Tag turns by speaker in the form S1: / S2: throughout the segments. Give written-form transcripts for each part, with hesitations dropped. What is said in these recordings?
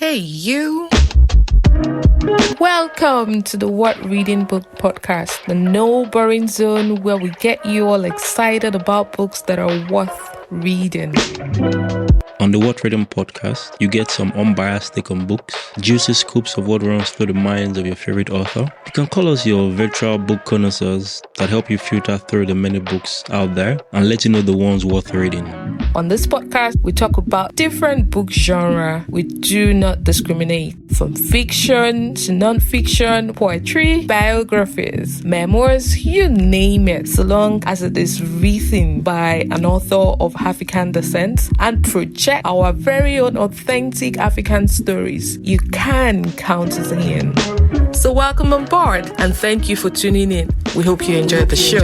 S1: Hey, you. Welcome to the What Reading Book Podcast, the no boring zone where we get you all excited about books that are worth reading.
S2: On the What Reading Podcast, you get some unbiased take on books, juicy scoops of what runs through the minds of your favorite author. You can call us your virtual book connoisseurs that help you filter through the many books out there and let you know the ones worth reading.
S1: On this podcast, we talk about different book genre. We do not discriminate, from fiction to non-fiction, poetry, biographies, memoirs, you name it, so long as it is written by an author of African descent and project our very own authentic African stories. You can count us in. So welcome on board and thank you for tuning in. We hope you enjoyed the show.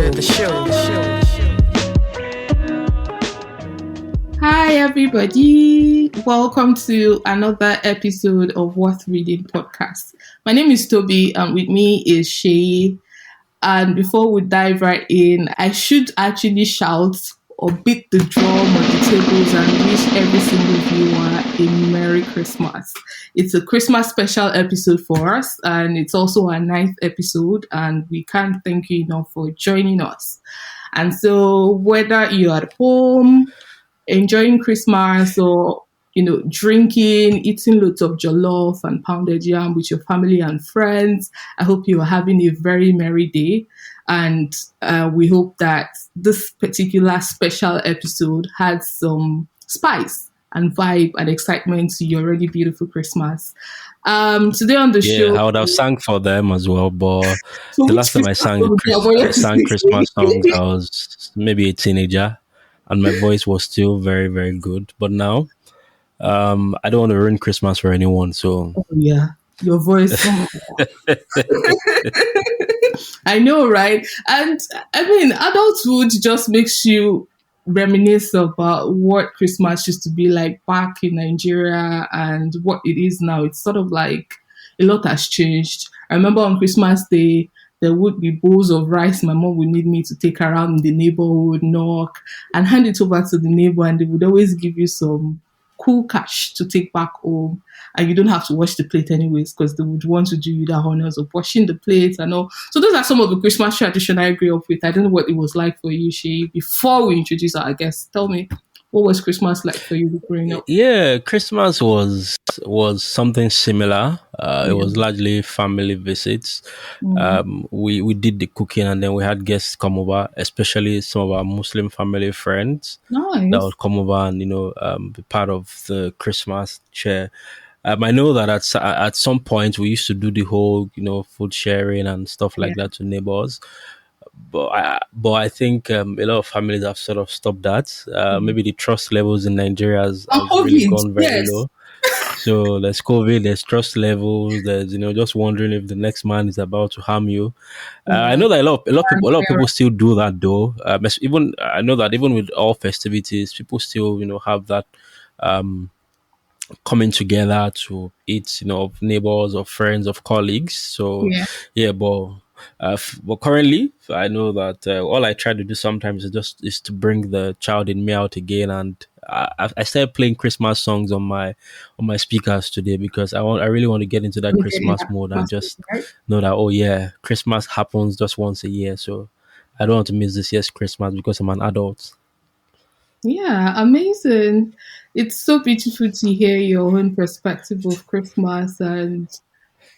S3: Hi everybody, welcome to another episode of Worth Reading Podcast. My name is Tobi and with me is Seyi. And before we dive right in, I should actually shout or beat the drum on the tables and wish every single viewer a Merry Christmas. It's a Christmas special episode for us and it's also our 9th episode and we can't thank you enough for joining us. And so whether you're at home, enjoying Christmas or, drinking, eating loads of jollof and pounded yam with your family and friends, I hope you are having a very merry day. And we hope that this particular special episode had some spice and vibe and excitement to your already beautiful Christmas. Today on the show...
S2: Yeah, I would have sang for them as well, but the last time I sang Christmas songs, I was maybe a teenager. And my voice was still very, very good. But now, I don't want to ruin Christmas for anyone. So
S3: yeah, your voice. I know, right? And I mean, adulthood just makes you reminisce about what Christmas used to be like back in Nigeria and what it is now. It's sort of like a lot has changed. I remember on Christmas Day, there would be bowls of rice my mom would need me to take around the neighborhood, knock, and hand it over to the neighbor, and they would always give you some cool cash to take back home. And you don't have to wash the plate anyways, because they would want to do you the honors of washing the plates and all. So those are some of the Christmas traditions I grew up with. I don't know what it was like for you, Shay. Before we introduce our guests, tell me, what was Christmas like for you growing up?
S2: Yeah, Christmas was something similar. It was largely family visits. We did the cooking and then we had guests come over, especially some of our Muslim family friends.
S3: Nice.
S2: That would come over and be part of the Christmas cheer. I know that at some point we used to do the whole food sharing and stuff like that to neighbors. But I think a lot of families have sort of stopped that. Maybe the trust levels in Nigeria has really gone very low. So there's COVID, there's trust levels, there's just wondering if the next man is about to harm you. I know that a lot of people still do that though. I know that even with all festivities, people still have that coming together to eat of neighbors, of friends, of colleagues. So but currently I know that all I try to do sometimes is to bring the child in me out again, and I started playing Christmas songs on my speakers today because I really want to get into that Christmas mode and just know that Christmas happens just once a year, so I don't want to miss this year's Christmas because I'm an adult.
S3: Yeah, amazing. It's so beautiful to hear your own perspective of Christmas, and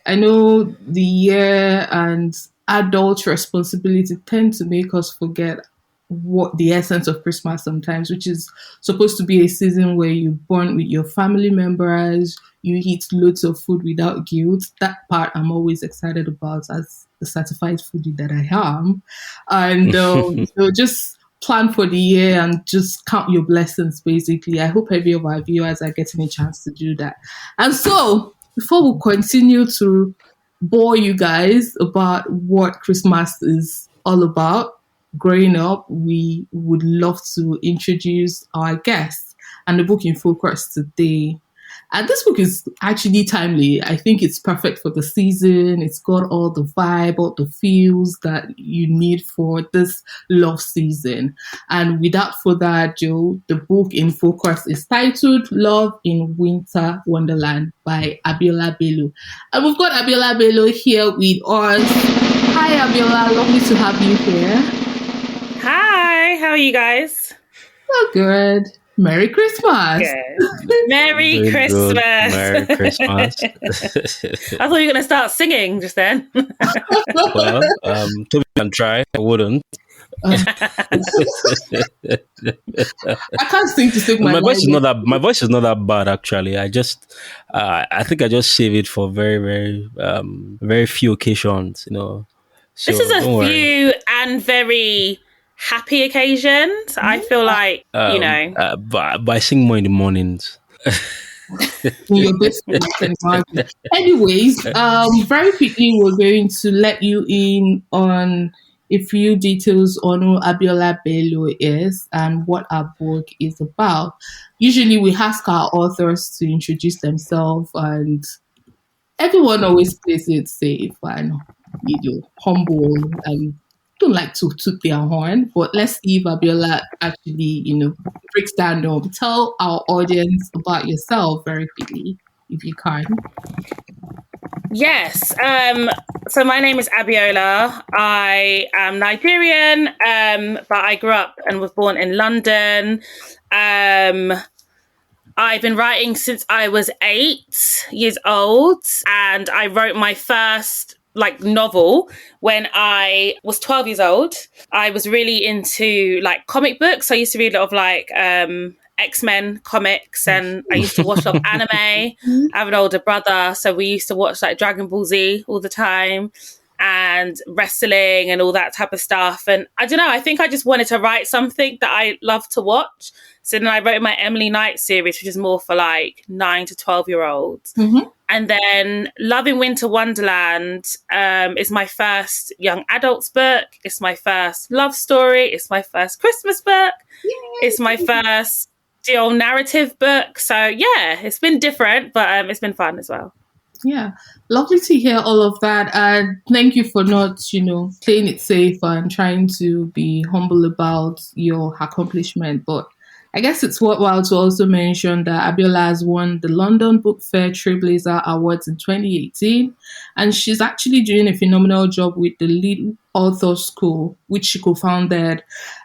S3: I know the year and adult responsibility tend to make us forget what the essence of Christmas sometimes, which is supposed to be a season where you bond with your family members, you eat loads of food without guilt. That part I'm always excited about as the certified foodie that I am. And so just plan for the year and just count your blessings, basically. I hope every of our viewers are getting a chance to do that. And so before we continue to bore you guys about what Christmas is all about growing up, we would love to introduce our guest and the book in focus today. And this book is actually timely. I think it's perfect for the season. It's got all the vibe, all the feels that you need for this love season. And without further ado, the book in focus is titled Love in Winter Wonderland by Abiola Bello. And we've got Abiola Bello here with us. Hi, Abiola. Lovely to have you here.
S4: Hi, how are you guys?
S3: Oh, good. Merry Christmas.
S4: Good. Merry
S2: Very
S4: Christmas.
S2: good. Merry Christmas.
S4: I thought you were going to start singing just then.
S2: Well, Tobi can try. I wouldn't.
S3: I can't sing to save
S2: My voice is not that. My voice is not that bad, actually. I think I just save it for very, very, very few occasions. So
S4: This is a
S2: don't worry.
S4: few and very happy occasions. I feel like,
S2: But I sing more in the mornings.
S3: In your best friend, I can imagine. Anyways, very quickly, we're going to let you in on a few details on who Abiola Bello is and what our book is about. Usually, we ask our authors to introduce themselves, and everyone always plays it safe and humble and don't like to toot their horn. But let's see if Abiola actually, breaks down. Tell our audience about yourself very quickly, if you can.
S4: Yes. So my name is Abiola. I am Nigerian, but I grew up and was born in London. I've been writing since I was 8 years old, and I wrote my first novel when I was 12 years old. I was really into comic books. I used to read a lot of X-Men comics, and I used to watch a lot of anime. I have an older brother, so we used to watch Dragon Ball Z all the time and wrestling and all that type of stuff. And I don't know, I think I just wanted to write something that I love to watch. So then I wrote my Emily Knight series, which is more for 9 to 12-year-olds.
S3: Mm-hmm.
S4: And then Love in Winter Wonderland is my first young adults book. It's my first love story. It's my first Christmas book. Yay! It's my first dual narrative book. So yeah, it's been different, but it's been fun as well.
S3: Yeah, lovely to hear all of that. And thank you for not, playing it safe and trying to be humble about your accomplishment. But I guess it's worthwhile to also mention that Abiola has won the London Book Fair Trailblazer Awards in 2018, and she's actually doing a phenomenal job with the Lead Author School, which she co-founded,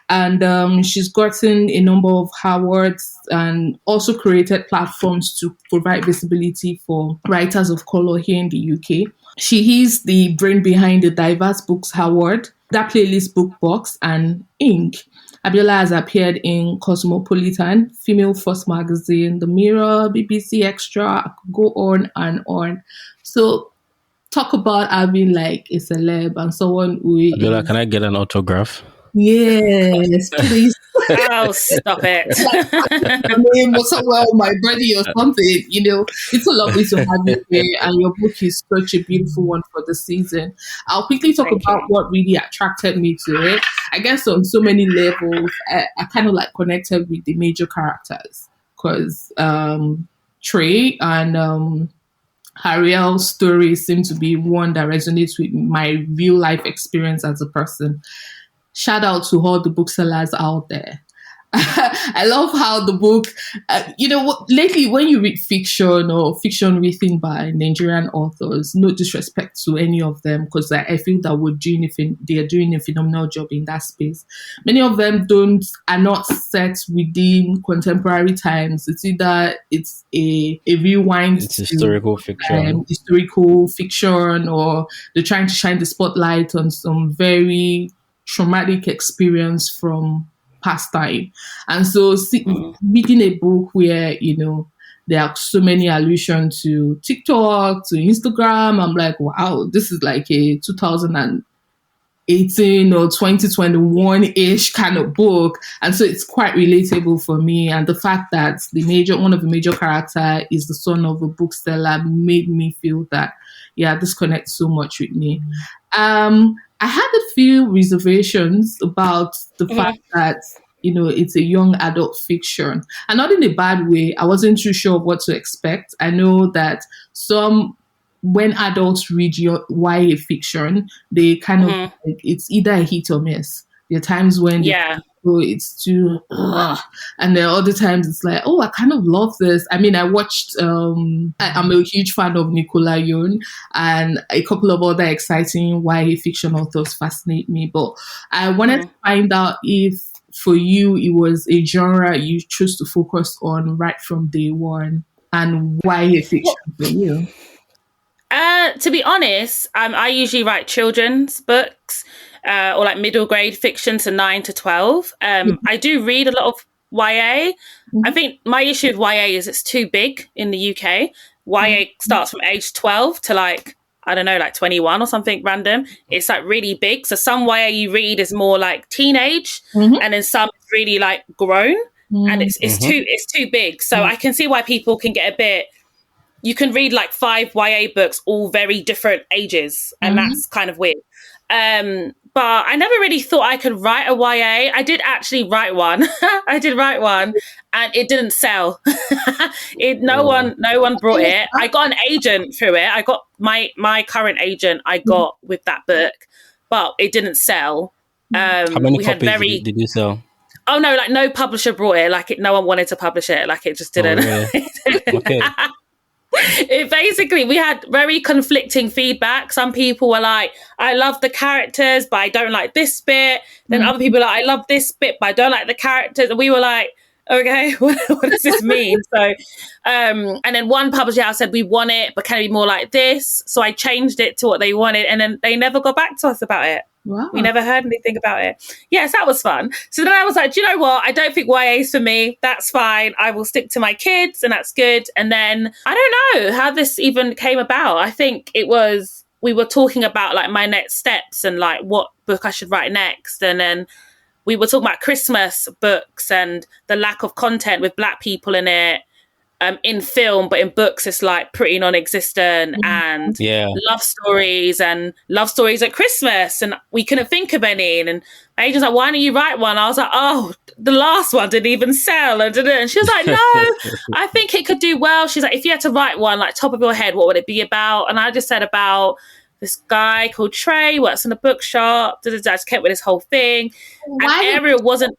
S3: and she's gotten a number of awards and also created platforms to provide visibility for writers of color here in the UK. She is the brain behind the Diverse Books Award, That Playlist Book Box, and Ink. Abiola has appeared in Cosmopolitan, Female First Magazine, The Mirror, BBC Extra. I could go on and on. So talk about having a celeb and someone who
S2: Abiola, can I get an autograph?
S3: Yes, please.
S4: Oh, stop it.
S3: My name or somewhere on my body or something, It's so lovely to have you here, and your book is such a beautiful one for the season. I'll quickly talk about what really attracted me to it. I guess on so many levels, I kind of connected with the major characters because Trey and Ariel's story seemed to be one that resonates with my real life experience as a person. Shout out to all the booksellers out there. I love how the book, lately when you read fiction or fiction written by Nigerian authors, no disrespect to any of them, because I feel that they are doing a phenomenal job in that space. Many of them are not set within contemporary times. It's either it's a rewind.
S2: It's historical fiction.
S3: Historical fiction, or they're trying to shine the spotlight on some very traumatic experience from past time. And so reading a book where, there are so many allusions to TikTok, to Instagram, I'm like, wow, this is like a 2018 or 2021-ish kind of book. And so it's quite relatable for me. And the fact that one of the major character is the son of a bookseller made me feel that, this connects so much with me. I had a few reservations about the fact that, it's a young adult fiction, and not in a bad way. I wasn't too sure of what to expect. I know that when adults read your YA fiction, they kind of like, it's either a hit or miss. There are times when it's too, and there are other times it's like, oh, I kind of love this. I mean, I watched, I'm a huge fan of Nicola Yoon, and a couple of other exciting YA fiction authors fascinate me. But I wanted to find out if for you it was a genre you chose to focus on right from day one, and YA fiction for you.
S4: To be honest, I usually write children's books or like middle grade fiction to 9 to 12. I do read a lot of YA. I think my issue with YA is it's too big in the UK. YA starts from age 12 to like, I don't know, like 21 or something random. It's like really big. So some YA you read is more like teenage, and then some is really like grown, and it's too big. So I can see why people can get a bit. You can read like 5 YA books, all very different ages, and that's kind of weird. But I never really thought I could write a YA. I did actually write one. And it didn't sell. No one brought it. I got an agent through it. I got my current agent I got with that book, but it didn't sell.
S2: How many copies did you sell?
S4: Oh no, like no publisher brought it. Like no one wanted to publish it. Like it just didn't.
S2: Oh, really? Okay.
S4: We had very conflicting feedback. Some people were like, I love the characters, but I don't like this bit. Then other people were like, I love this bit, but I don't like the characters. And we were like, okay, what does this mean? So, and then one publisher house said, we want it, but can it be more like this? So I changed it to what they wanted, and then they never got back to us about it.
S3: Wow.
S4: We never heard anything about it. Yes, that was fun. So then I was like, do you know what? I don't think YA is for me. That's fine. I will stick to my kids, and that's good. And then I don't know how this even came about. I think we were talking about like my next steps and like what book I should write next. And then we were talking about Christmas books and the lack of content with Black people in it. In film, but in books it's like pretty non-existent, and love stories at Christmas, and we couldn't think of any. And my agent's like, why don't you write one? I was like, oh, the last one didn't even sell. And she was like, no, I think it could do well. She's like, if you had to write one, like top of your head, what would it be about? And I just said about this guy called Trey, works in a bookshop. I just kept with this whole thing.
S3: Why?
S4: And Ariel wasn't...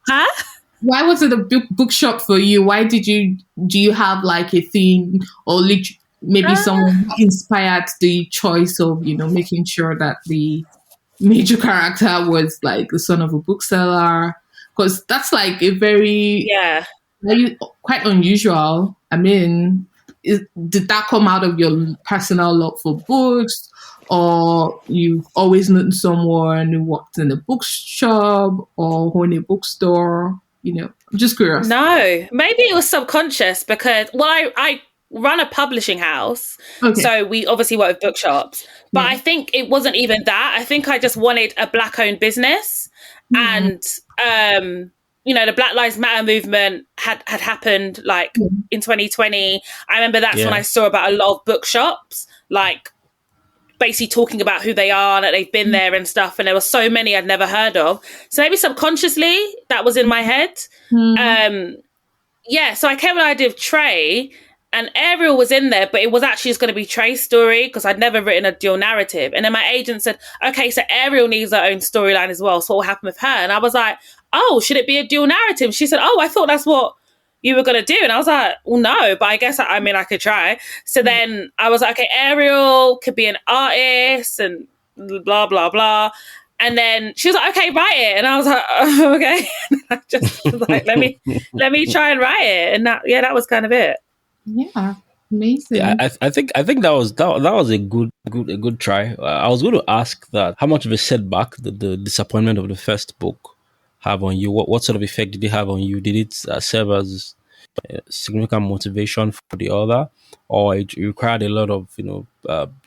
S4: Huh?
S3: Why was it a bookshop for you? Why do you have like a theme, or maybe someone inspired the choice of, making sure that the major character was like the son of a bookseller? Because that's like a very quite unusual. I mean, did that come out of your personal love for books, or you've always known someone who worked in a bookshop or owned a bookstore? I'm just curious.
S4: No, maybe it was subconscious because, I run a publishing house. Okay. So we obviously work with bookshops. But I think it wasn't even that. I think I just wanted a Black-owned business. And, the Black Lives Matter movement had happened like in 2020. I remember that's when I saw about a lot of bookshops, like basically talking about who they are and that they've been there and stuff, and there were so many I'd never heard of. So maybe subconsciously that was in my head. So I came with the idea of Trey, and Ariel was in there, but it was actually just going to be Trey's story because I'd never written a dual narrative. And then my agent said, okay, so Ariel needs her own storyline as well, so what will happen with her? And I was like, oh, should it be a dual narrative? She said, oh, I thought that's what you were going to do. And I was like, well, no, but I guess, I could try. So then I was like, okay, Ariel could be an artist and blah, blah, blah. And then she was like, okay, write it. And I was like, oh, okay. And I just was like, let me try and write it. And that was kind of it.
S3: Yeah. Amazing.
S2: Yeah, I think that was a good try. I was going to ask that how much of a setback did the disappointment of the first book have on you? What sort of effect did it have on you? Did it serve as significant motivation for the other, or it required a lot of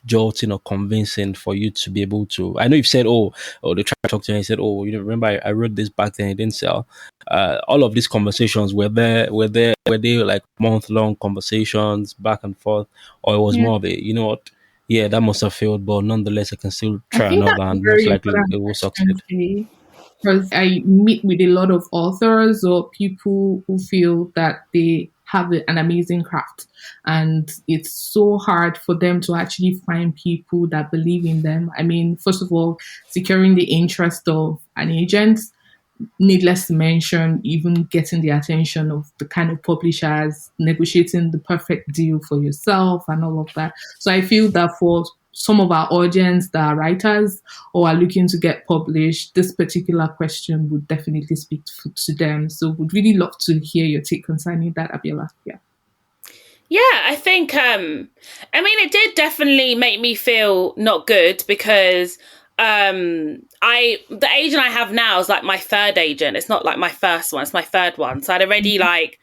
S2: jolting or convincing for you to be able to? I know you've said, they tried to talk to you and you said, remember I wrote this back then, it didn't sell. All of these conversations were they like month-long conversations back and forth, or it was more of a, that must have failed, but nonetheless I can still try another and most likely it will succeed?
S3: because I meet with a lot of authors or people who feel that they have an amazing craft, and it's so hard for them to actually find people that believe in them. I mean, first of all, securing the interest of an agent, needless to mention, even getting the attention of the kind of publishers, negotiating the perfect deal for yourself and all of that. So I feel that for some of our audience that are writers or are looking to get published, this particular question would definitely speak to them. So would really love to hear your take concerning that, Abiola. Yeah.
S4: Yeah, I think, I mean, it did definitely make me feel not good because the agent I have now is like my third agent. It's not like my first one, it's my third one. So I'd already like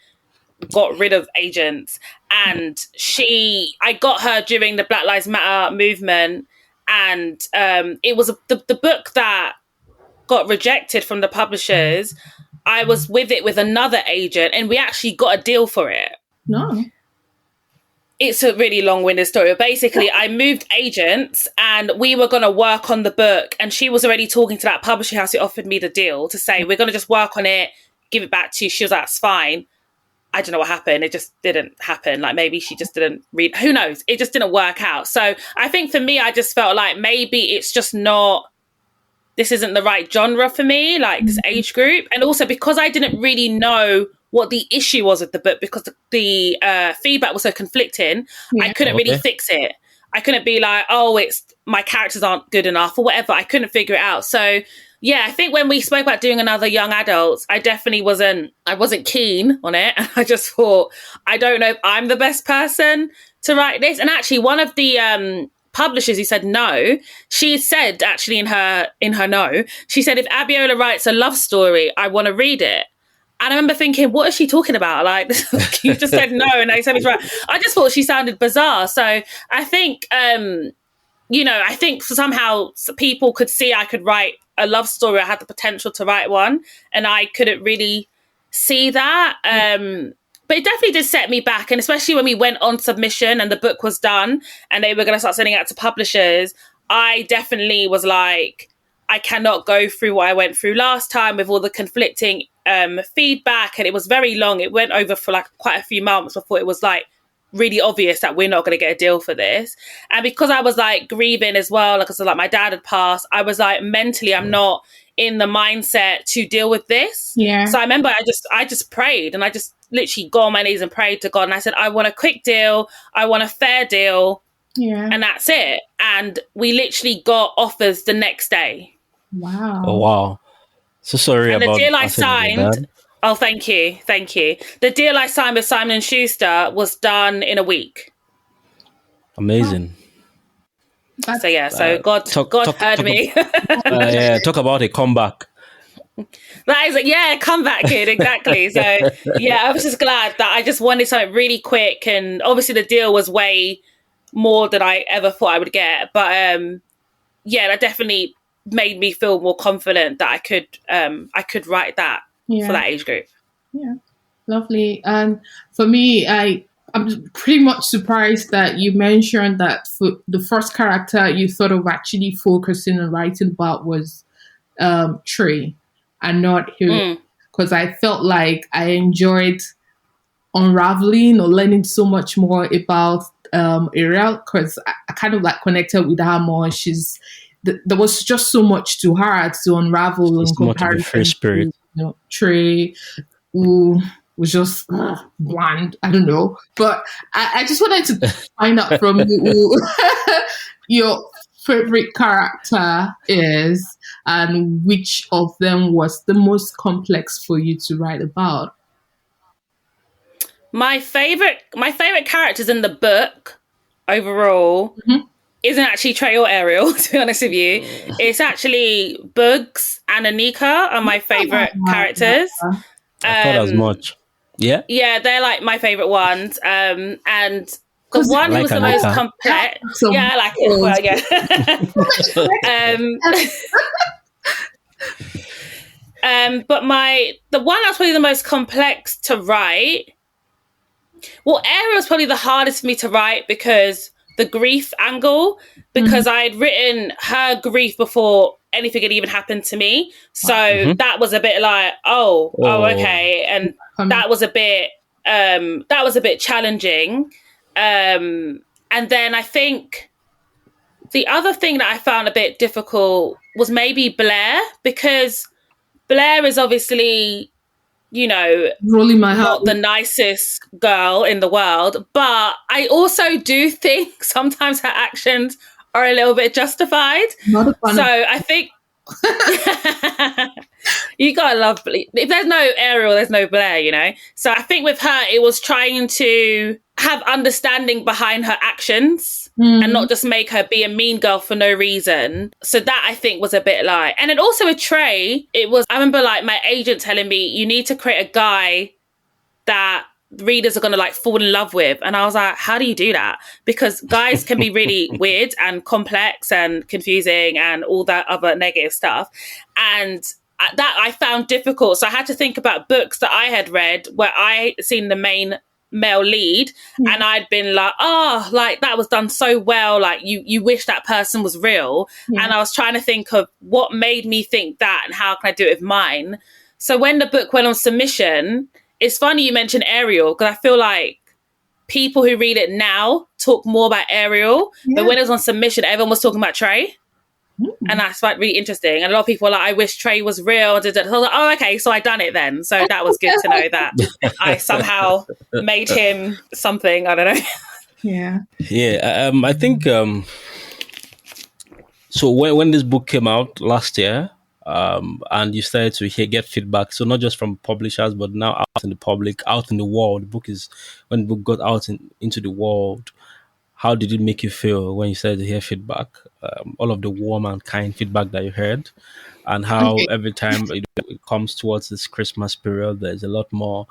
S4: got rid of agents, and I got her during the Black Lives Matter movement, and it was the book that got rejected from the publishers. I was with it with another agent, and we actually got a deal for it.
S3: No.
S4: It's a really long-winded story. But basically, I moved agents and we were going to work on the book. And she was already talking to that publishing house who offered me the deal to say, we're going to just work on it, give it back to you. She was like, that's fine. I don't know what happened. It just didn't happen. Like maybe she just didn't read. Who knows? It just didn't work out. So I think for me, I just felt like maybe it's just not, this isn't the right genre for me, like this age group. And also because I didn't really know what the issue was with the book, because the feedback was so conflicting, I couldn't really fix it. I couldn't be like, oh, it's my characters aren't good enough or whatever. I couldn't figure it out. So yeah, I think when we spoke about doing another young adults, I definitely wasn't keen on it. And I just thought, I don't know if I'm the best person to write this. And actually one of the publishers who said no, she said actually in her no, she said, if Abiola writes a love story, I want to read it. And I remember thinking, what is she talking about? Like, you just said no, and they said me to write. I just thought she sounded bizarre. So I think, I think somehow people could see I could write a love story. I had the potential to write one, and I couldn't really see that. But it definitely did set me back. And especially when we went on submission and the book was done and they were going to start sending it out to publishers, I definitely was like, I cannot go through what I went through last time with all the conflicting feedback. And it was very long. It went over for like quite a few months before it was like really obvious that we're not going to get a deal for this. And because I was like grieving as well, because like my dad had passed, I was like mentally, I'm not in the mindset to deal with this.
S3: Yeah.
S4: So I remember I just prayed, and I just literally got on my knees and prayed to God. And I said, I want a quick deal. I want a fair deal.
S3: Yeah.
S4: And that's it. And we literally got offers the next day.
S3: Wow.
S2: Oh, wow. So sorry
S4: and
S2: about
S4: the deal I signed. Oh, thank you. The deal I signed with Simon & Schuster was done in a week.
S2: Amazing.
S4: So yeah, God heard me.
S2: Talk about a comeback.
S4: That is comeback kid, exactly. So yeah, I was just glad that I just wanted something really quick, and obviously the deal was way more than I ever thought I would get. But that definitely made me feel more confident that I could write that for that age group.
S3: Yeah, lovely. And for me, I'm pretty much surprised that you mentioned that for the first character you thought of actually focusing and writing about was Trey and not Hero, because I felt like I enjoyed unraveling or learning so much more about Ariel, because I kind of like connected with her more. There was just so much to her to unravel in comparison
S2: free spirit.
S3: to Trey, who was just bland. I don't know. But I just wanted to find out from you who your favorite character is and which of them was the most complex for you to write about.
S4: My favorite characters in the book overall isn't actually Trey or Ariel, to be honest with you. It's actually Bugs and Anika are my favorite characters.
S2: I thought as much. Yeah?
S4: Yeah, they're like my favorite ones. And the one who was the most complex. Yeah, I like it. Well, yeah. But the one that's probably the most complex to write. Well, Ariel's probably the hardest for me to write because the grief angle because I'd written her grief before anything had even happened to me. So that was a bit like, oh, okay. And that was a bit challenging. And then I think the other thing that I found a bit difficult was maybe Blair, because Blair is obviously, you know, not the nicest girl in the world, but I also do think sometimes her actions are a little bit justified. So I think you gotta love, if there's no Ariel, there's no Blair, you know? So I think with her, it was trying to have understanding behind her actions and not just make her be a mean girl for no reason. So that I think was a bit like, and then also with Trey, I remember like my agent telling me, you need to create a guy that readers are going to like fall in love with. And I was like, how do you do that? Because guys can be really weird and complex and confusing and all that other negative stuff. And that I found difficult. So I had to think about books that I had read where I seen the main male lead and I'd been like, oh, like that was done so well, like you wish that person was real. And I was trying to think of what made me think that and how can I do it with mine. So when the book went on submission, it's funny you mentioned Ariel, because I feel like people who read it now talk more about Ariel, but when it was on submission, everyone was talking about Trey. And that's like really interesting. And a lot of people were like, I wish Trey was real. So I was like, oh, okay, so I done it then. So that was good to know that I somehow made him something. I don't know.
S3: Yeah.
S2: I think so when this book came out last year, and you started to get feedback, so not just from publishers, but now out in the public, out in the world. When the book got out into the world, how did it make you feel when you started to hear feedback? All of the warm and kind feedback that you heard, and how every time it comes towards this Christmas period, there's a lot more.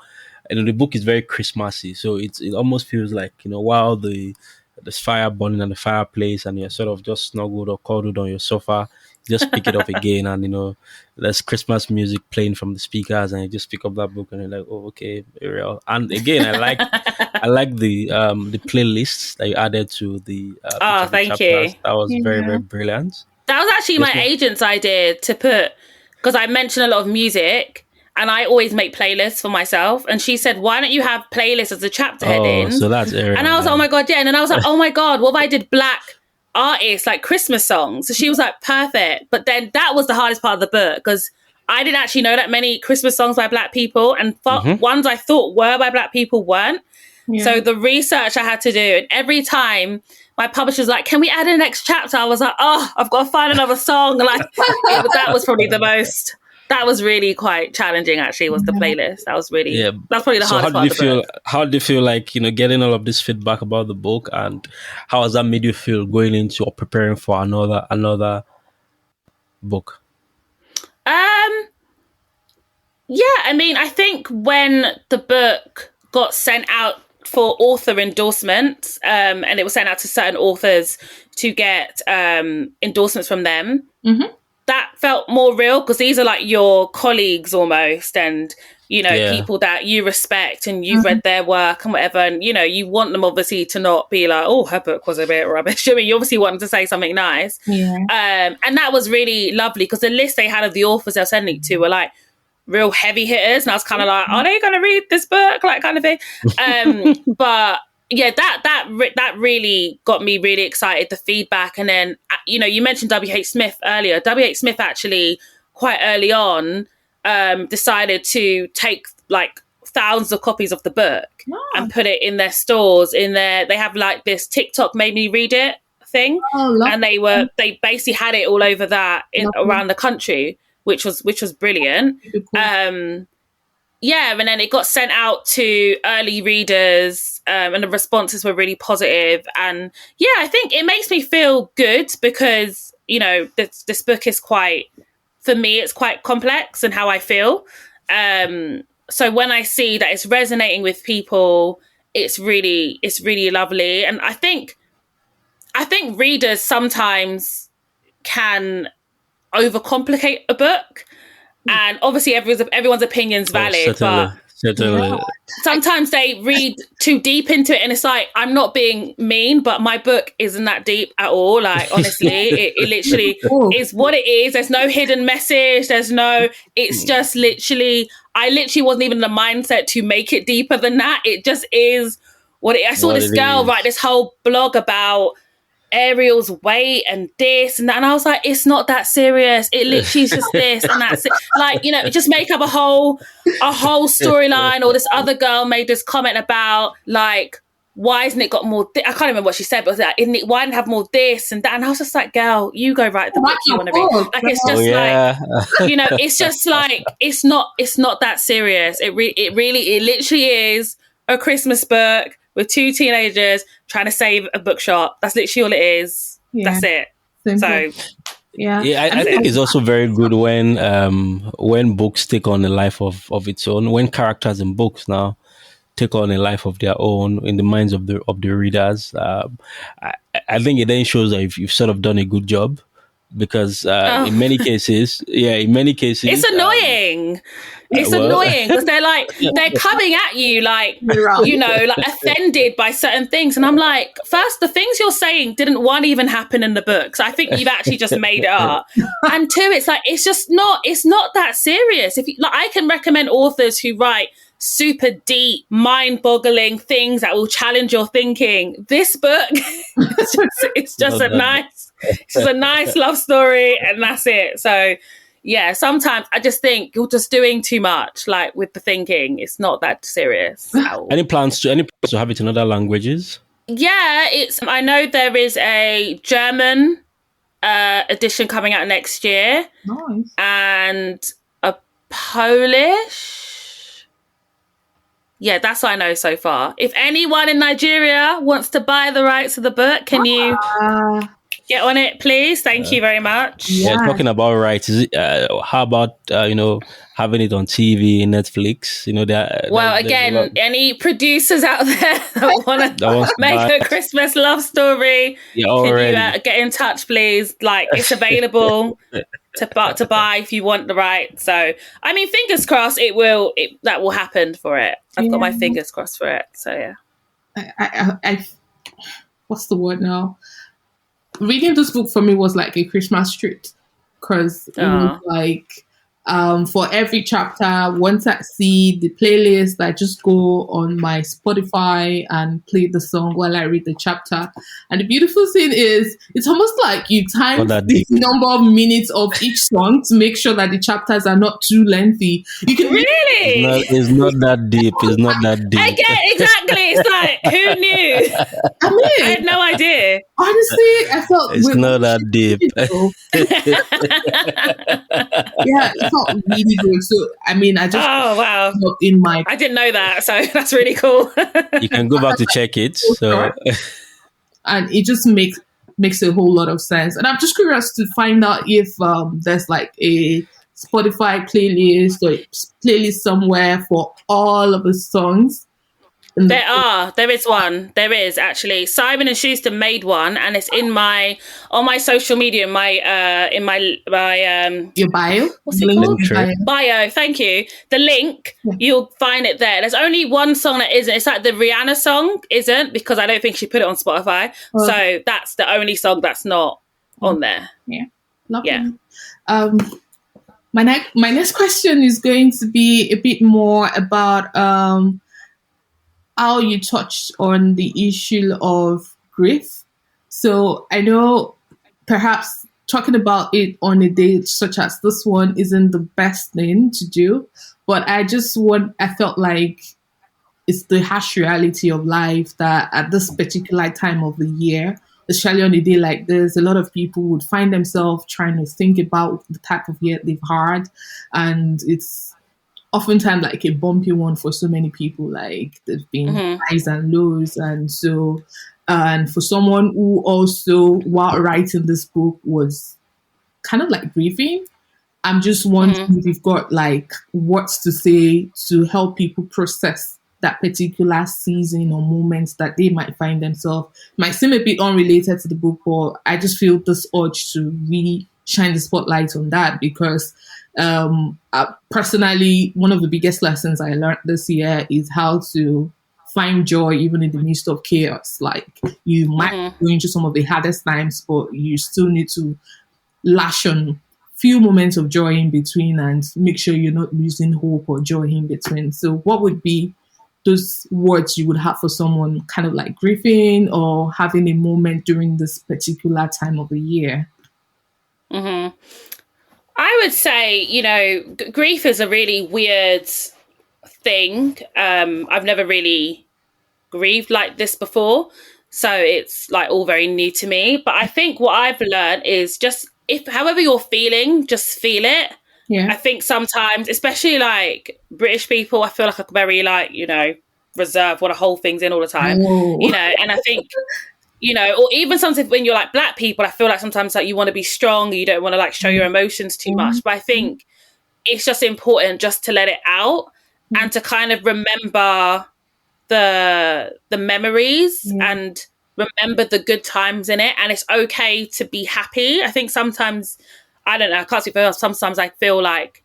S2: And the book is very Christmassy, so it almost feels like, while there's fire burning in the fireplace, and you're sort of just snuggled or cuddled on your sofa, you just pick it up again, and there's Christmas music playing from the speakers, and you just pick up that book, and you're like, oh, okay, very real. And again, I like the playlists that you added to the
S4: thank you.
S2: That was very, very brilliant.
S4: That was actually my agent's idea to put, because I mentioned a lot of music. And I always make playlists for myself. And she said, why don't you have playlists as a chapter heading?
S2: So that's Ariel.
S4: And I was like, oh my God, yeah. And then I was like, oh my God, what if I did Black artists, like Christmas songs? So she was like, perfect. But then that was the hardest part of the book, because I didn't actually know that many Christmas songs by Black people. And ones I thought were by Black people weren't. Yeah. So the research I had to do, and every time my publisher's like, can we add a next chapter? I was like, oh, I've got to find another song. Like that was probably the most... That was really quite challenging, actually, was the playlist. That was really, that's probably the hardest part of the book.
S2: How did you feel like, getting all of this feedback about the book, and how has that made you feel going into or preparing for another book?
S4: Yeah, I mean, I think when the book got sent out for author endorsements, and it was sent out to certain authors to get endorsements from them, that felt more real, because these are like your colleagues almost, and people that you respect and you've read their work and whatever, and you want them obviously to not be like, oh, her book was a bit rubbish. I mean, you obviously want them to say something nice. And that was really lovely, because the list they had of the authors they were sending to were like real heavy hitters, and I was kind of like, are they going to read this book, like, kind of thing. But yeah, that really got me really excited, the feedback. And then, you mentioned W.H. Smith earlier. W.H. Smith actually quite early on decided to take like thousands of copies of the book and put it in their stores. They have like this TikTok made me read it thing, and they basically had it all over around the country, which was brilliant. Cool. And then it got sent out to early readers, and the responses were really positive. And I think it makes me feel good, because this book is for me, it's quite complex in how I feel. So when I see that it's resonating with people, it's really lovely. And I think readers sometimes can overcomplicate a book. And obviously everyone's opinion's valid, but
S2: Certainly.
S4: Sometimes they read too deep into it, and it's like, I'm not being mean, but my book isn't that deep at all. Like, honestly, it literally is what it is. There's no hidden message. It's just literally, I literally wasn't even in the mindset to make it deeper than that. It just is what it, I saw this girl write this whole blog about Ariel's weight and this and that, and I was like, it's not that serious. It literally is just this and that's it. Like, just make up a whole storyline. Or this other girl made this comment about, like, why isn't it got more I can't remember what she said, but it was like, why didn't it have more this and that? And I was just like, girl, you go write the book you want to read. Like, it's just like, it's just like, it's not that serious. It literally is a Christmas book with two teenagers trying to save a bookshop. That's literally all it is. Yeah. That's it. Simple. So
S2: I think it's also very good when books take on a life of its own, when characters in books now take on a life of their own in the minds of the readers. I think it then shows that you've sort of done a good job, because in many cases
S4: it's annoying. It's annoying because they're coming at you like, like offended by certain things. And I'm like, first, the things you're saying didn't, one, even happen in the books. I think you've actually just made it up. And two, it's like, it's not that serious. If you, like, I can recommend authors who write super deep, mind-boggling things that will challenge your thinking. This book, it's just a nice love story, and that's it. So yeah, sometimes I just think you're just doing too much, like, with the thinking. It's not that serious at all.
S2: Any plans to have it in other languages?
S4: Yeah, I know there is a German edition coming out next year.
S3: Nice.
S4: And a Polish. Yeah, that's what I know so far. If anyone in Nigeria wants to buy the rights to the book, can you get on it, please? Thank you very much.
S2: Yeah, talking about rights, how about having it on TV, Netflix?
S4: Again, any producers out there that want to make a Christmas love story, can you get in touch, please? Like, it's available to buy if you want the right. So, I mean, fingers crossed that will happen for it. I've got my fingers crossed for it. So yeah.
S3: I what's the word now? Reading this book for me was like a Christmas treat, because it was like, for every chapter, once I see the playlist, I just go on my Spotify and play the song while I read the chapter. And the beautiful thing is, it's almost like you time the number of minutes of each song to make sure that the chapters are not too lengthy. You can
S2: It's not that deep. It's not that deep.
S4: Again, exactly. It's like, who knew? I had no idea.
S3: Honestly, I felt
S2: it's not that deep.
S3: Yeah, it felt really good. So, I mean, I just
S4: wow, I didn't know that, so that's really cool.
S2: You can go back to check it. So,
S3: and it just makes a whole lot of sense. And I'm just curious to find out if there's like a Spotify playlist or playlist somewhere for all of the songs.
S4: There is one. There is actually. Simon and Schuster made one, and it's on my social media, in my
S3: your bio.
S4: What's it called? Bio. Thank you. The link, you'll find it there. There's only one song that isn't. It's like the Rihanna song isn't, because I don't think she put it on Spotify. So that's the only song that's not on there.
S3: Yeah. Lovely. Yeah. My next question is going to be a bit more about how you touched on the issue of grief. So I know perhaps talking about it on a day such as this one isn't the best thing to do, but I felt like it's the harsh reality of life that at this particular time of the year, especially on a day like this, a lot of people would find themselves trying to think about the type of year they've had, and it's oftentimes like a bumpy one for so many people. Like, there's been highs and lows, and so, and for someone who also, while writing this book, was kind of like grieving, I'm just wondering if you've got like words to say to help people process that particular season or moments that they might find themselves. Might seem a bit unrelated to the book, but I just feel this urge to really shine the spotlight on that, because Personally, one of the biggest lessons I learned this year is how to find joy even in the midst of chaos. Like, you might go into some of the hardest times, but you still need to lash on few moments of joy in between and make sure you're not losing hope or joy in between. So what would be those words you would have for someone kind of like grieving or having a moment during this particular time of the year?
S4: I would say, grief is a really weird thing. I've never really grieved like this before. So it's like all very new to me. But I think what I've learned is just, if however you're feeling, just feel it.
S3: Yeah.
S4: I think sometimes, especially like British people, I feel like I'm very like, reserved, want to hold things in all the time,
S3: Oh.
S4: and I think, or even sometimes when you're like Black people, I feel like sometimes like you want to be strong, you don't want to like show your emotions too much. But I think it's just important just to let it out and to kind of remember the memories and remember the good times in it. And it's okay to be happy. I think sometimes, I don't know, I can't speak for myself, sometimes I feel like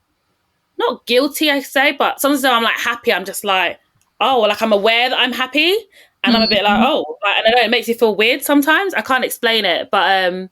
S4: not guilty, I say, but sometimes when I'm like happy, I'm just like, oh, like I'm aware that I'm happy, and I'm a bit like, oh, like, and I know it makes you feel weird sometimes. I can't explain it, but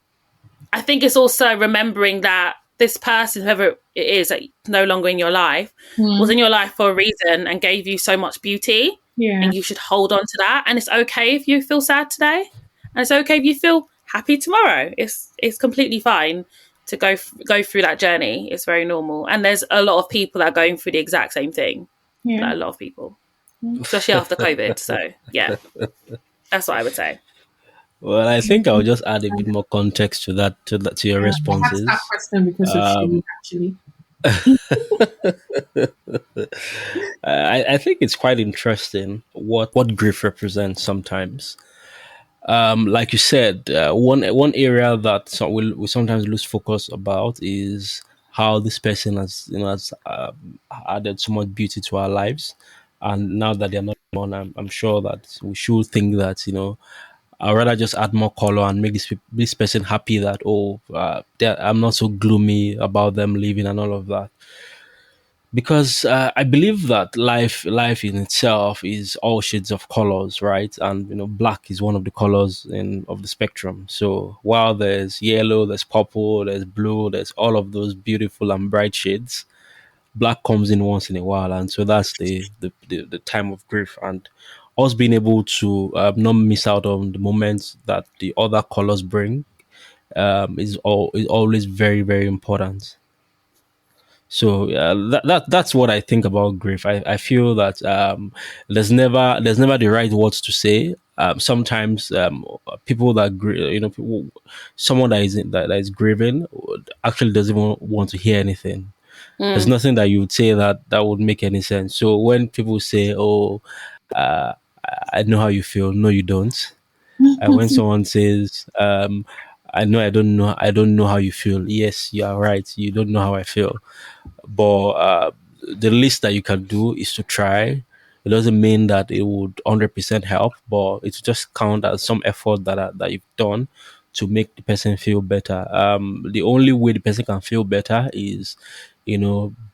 S4: I think it's also remembering that this person, whoever it is, that no longer in your life, was in your life for a reason and gave you so much beauty.
S3: Yeah.
S4: And you should hold on to that. And it's okay if you feel sad today, and it's okay if you feel happy tomorrow. It's completely fine to go through that journey. It's very normal. And there's a lot of people that are going through the exact same thing.
S3: Yeah.
S4: Like a lot of people, especially after COVID. So yeah, that's what I would say.
S2: Well, I think I'll just add a bit more context to that, to your
S3: I asked
S2: responses.
S3: that question because of Shay, actually.
S2: I think it's quite interesting what grief represents sometimes. Like you said, one area that we sometimes lose focus about is how this person has added so much beauty to our lives, and now that they're not on, I'm sure that we should think that I'd rather just add more color and make this person happy that I'm not so gloomy about them leaving and all of that, because I believe that life in itself is all shades of colors, right? And black is one of the colors of the spectrum. So while there's yellow, there's purple, there's blue, there's all of those beautiful and bright shades, black comes in once in a while, and so that's the time of grief. And us being able to not miss out on the moments that the other colors bring is always very, very important. So that's what I think about grief. I feel that there's never the right words to say. Sometimes people someone that is grieving actually doesn't even want to hear anything. There's nothing that you would say that would make any sense. So when people say, "Oh, uh, I know how you feel," no, you don't. And when someone says, I don't know how you feel," yes, you are right. You don't know how I feel, but the least that you can do is to try. It doesn't mean that it would 100% help, but it's just count as some effort that you've done to make the person feel better. The only way the person can feel better is,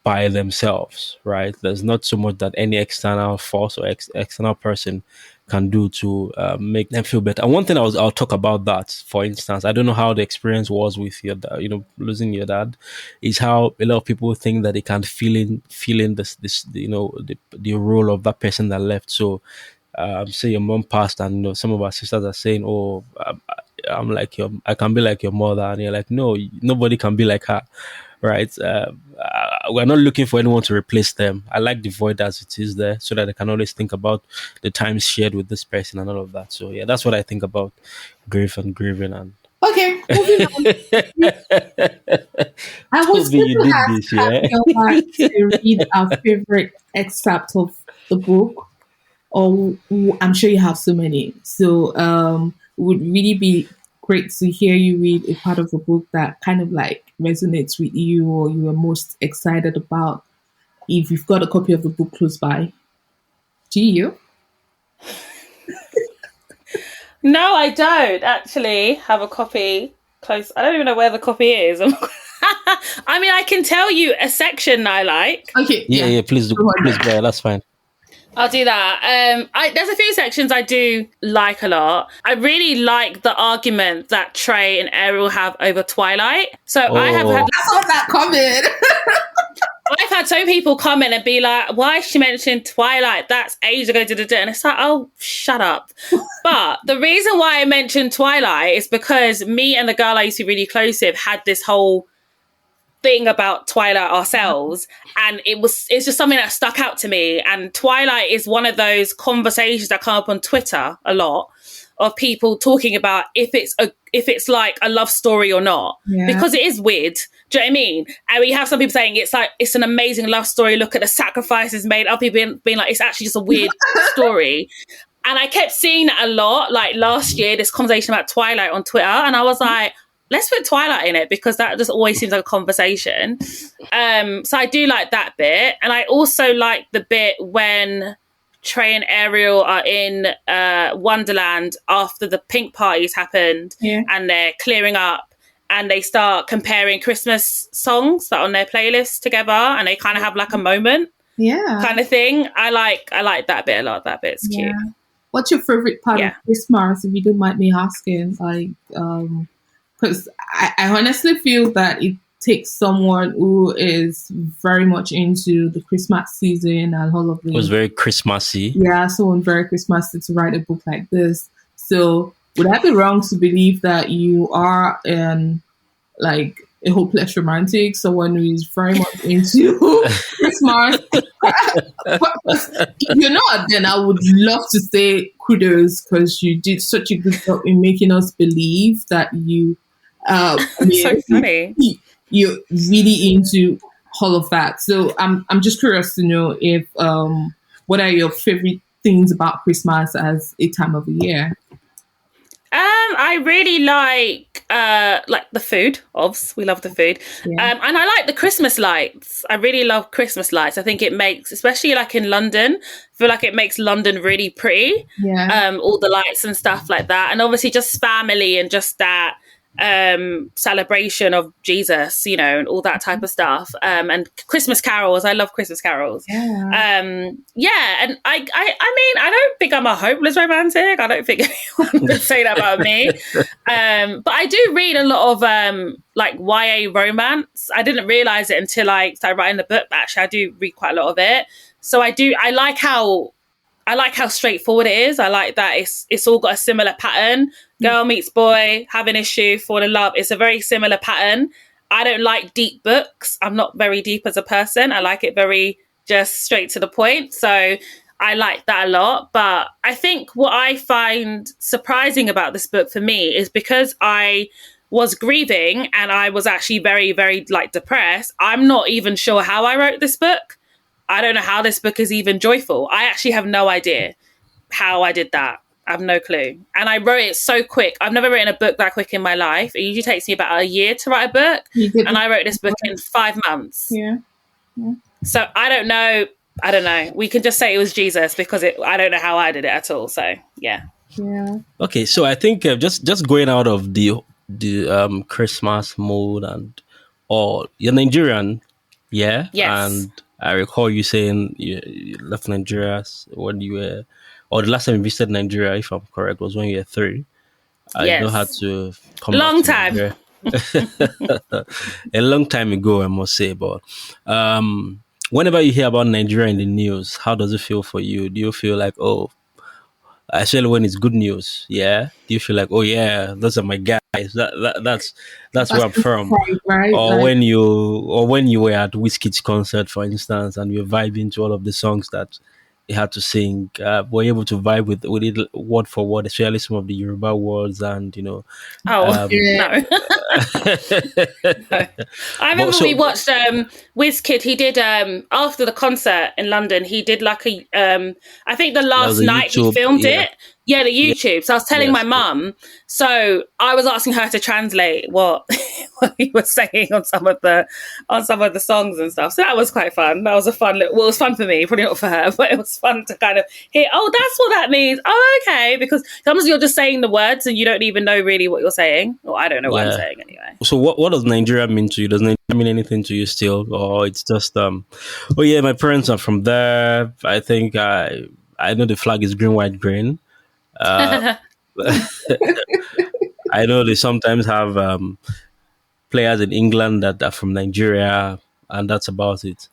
S2: by themselves, right? There's not so much that any external force or external person can do to make them feel better. And one thing I'll talk about that, for instance, I don't know how the experience was with your dad, losing your dad, is how a lot of people think that they can feel in this the role of that person that left. So say your mom passed, and some of our sisters are saying, "Oh, I can be like your mother," and you're like, "No, nobody can be like her." Right? We're not looking for anyone to replace them. I like the void as it is there, so that I can always think about the times shared with this person and all of that. So yeah, that's what I think about grief and grieving. And
S3: Okay, moving on. I was
S2: Toby,
S3: going
S2: you
S3: to
S2: did
S3: ask
S2: this, yeah?
S3: Abiola to read our favorite excerpt of the book. Or I'm sure you have so many. So it would really be great to hear you read a part of the book that kind of like resonates with you or you were most excited about. If you've got a copy of the book close by, do you?
S4: No, I don't actually have a copy close. I don't even know where the copy is. I mean, I can tell you a section I like.
S3: Okay.
S2: Yeah, please do. Please go ahead. That's fine.
S4: I'll do that. There's a few sections I do like a lot. I really like the argument that Trey and Ariel have over Twilight. So I have had...
S3: I saw that comment.
S4: I've had so many people comment and be like, why is she mentioning Twilight? That's ages ago. And it's like, oh, shut up. But the reason why I mentioned Twilight is because me and the girl I used to be really close with had this whole thing about Twilight ourselves, and it's just something that stuck out to me. And Twilight is one of those conversations that come up on Twitter a lot, of people talking about if it's like a love story or not, because it is weird. Do you know what I mean? And we have some people saying it's an amazing love story. Look at the sacrifices made. Other people being like, it's actually just a weird story. And I kept seeing that a lot. Like last year, this conversation about Twilight on Twitter, and I was like, let's put Twilight in it, because that just always seems like a conversation. So I do like that bit. And I also like the bit when Trey and Ariel are in Wonderland after the pink parties happened, and they're clearing up, and they start comparing Christmas songs that are on their playlist together, and they kind of have like a moment kind of thing. I like that bit a lot. That bit's cute.
S3: What's your favorite part of Christmas, if you don't mind me asking? Like, because I honestly feel that it takes someone who is very much into the Christmas season and all of this.
S2: It was very Christmassy.
S3: Yeah, someone very Christmassy to write a book like this. So would I be wrong to believe that you are like a hopeless romantic, someone who is very much into Christmas? If you're not, then I would love to say kudos, because you did such a good job in making us believe that you
S4: so funny.
S3: You're really into all of that. So I'm just curious to know if what are your favorite things about Christmas as a time of the year?
S4: I really like the food. Obviously, we love the food, and I like the Christmas lights. I really love Christmas lights. I think it makes, especially like in London, I feel like it makes London really pretty. All the lights and stuff like that, and obviously just family and just that celebration of Jesus, and all that type of stuff. And Christmas carols. I love Christmas carols. And I mean, I don't think I'm a hopeless romantic. I don't think anyone would say that about me. But I do read a lot of like YA romance. I didn't realize it until I started writing the book, but actually I do read quite a lot of it. So I like how straightforward it is. I like that it's all got a similar pattern. Girl meets boy, have an issue, fall in love. It's a very similar pattern. I don't like deep books. I'm not very deep as a person. I like it very just straight to the point. So I like that a lot. But I think what I find surprising about this book for me is because I was grieving and I was actually very, very like depressed. I'm not even sure how I wrote this book. I don't know how this book is even joyful. I actually have no idea how I did that. I have no clue. And I wrote it so quick. I've never written a book that quick in my life. It usually takes me about a year to write a book. And I wrote this book in 5 months.
S3: Yeah.
S4: So I don't know. We can just say it was Jesus, because I don't know how I did it at all. So yeah.
S2: Okay, so I think just going out of the Christmas mode and all, you're Nigerian, yeah?
S4: Yes.
S2: And I recall you saying you left Nigeria when you were, or the last time you visited Nigeria, if I'm correct, was when you were 3. I know how to come
S4: long
S2: back to
S4: time.
S2: Nigeria. A long time ago, I must say. But whenever you hear about Nigeria in the news, how does it feel for you? Do you feel like, oh, especially when it's good news, yeah? Do you feel like, oh yeah, those are my guys? That's where I'm from.
S3: Right?
S2: Or when you were at Wizkid's concert, for instance, and you're vibing to all of the songs that he had to sing, were you able to vibe with it word for word, especially some of the Yoruba words and
S4: no. I remember we watched Wizkid. He did after the concert in London. He did like I think the last night he filmed it. Yeah, the YouTube. So I was telling my
S2: Yes.
S4: mum. So I was asking her to translate what what he was saying on some of the songs and stuff. So that was quite fun. That was a fun little, well, it was fun for me, probably not for her, but it was fun to kind of hear, oh, that's what that means. Oh, okay. Because sometimes you're just saying the words and you don't even know really what you're saying. Or I don't know what I'm saying anyway.
S2: So what does Nigeria mean to you? Does Nigeria mean anything to you still? Or it's just oh yeah, my parents are from there. I think I know the flag is green, white, green. I know they sometimes have players in England that are from Nigeria, and that's about it.